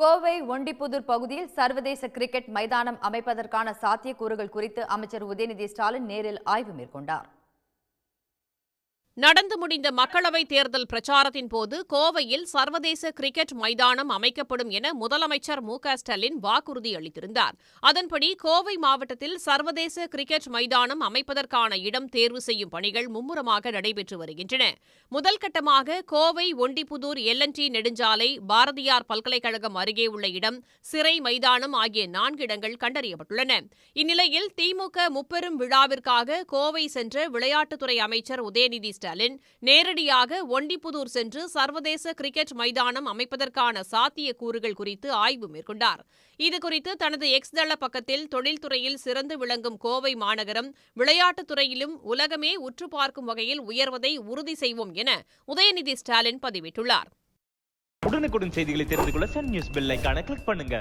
கோவை ஒண்டிப்புதூர் பகுதியில் சர்வதேச கிரிக்கெட் மைதானம் அமைப்பதற்கான சாத்தியக்கூறுகள் குறித்து அமைச்சர் உதயநிதி ஸ்டாலின் நேரில் ஆய்வு மேற்கொண்டார். நடந்து முடிந்த மக்களவைத் தேர்தல் பிரச்சாரத்தின் போது கோவையில் சர்வதேச கிரிக்கெட் மைதானம் அமைக்கப்படும் என முதலமைச்சர் மு.க.ஸ்டாலின் வாக்குறுதி அளித்திருந்தார். அதன்படி கோவை மாவட்டத்தில் சர்வதேச கிரிக்கெட் மைதானம் அமைப்பதற்கான இடம் தேர்வு செய்யும் பணிகள் மும்முரமாக நடைபெற்று வருகின்றன. முதல் கட்டமாக கோவை ஒண்டிப்புதூர் எல்&டி நெடுஞ்சாலை, பாரதியார் பல்கலைக்கழகம் அருகே உள்ள இடம், சிறை மைதானம் ஆகிய 4 இடங்கள் கண்டறியப்பட்டுள்ளன. இந்நிலையில் திமுக முப்பெரும் விழாவிற்காக கோவை சென்ற விளையாட்டுத்துறை அமைச்சர் உதயநிதி ஸ்டாலின் நேரடியாக ஒண்டிப்புதூர் சென்று சர்வதேச கிரிக்கெட் மைதானம் அமைப்பதற்கான சாத்தியக்கூறுகள் குறித்து ஆய்வு மேற்கொண்டார். இதுகுறித்து தனது எக்ஸ் தள பக்கத்தில் தொழில்துறையில் சிறந்து விளங்கும் கோவை மாநகரம் விளையாட்டுத் துறையிலும் உலகமே உற்று பார்க்கும் வகையில் உயர்வதை உறுதி செய்வோம் என உதயநிதி ஸ்டாலின் பதிவிட்டுள்ளார். உடனுக்குடன் செய்திகளை தெரிந்து கொள்ள சன் நியூஸ் பெல் ஐகானை கிளிக் பண்ணுங்க.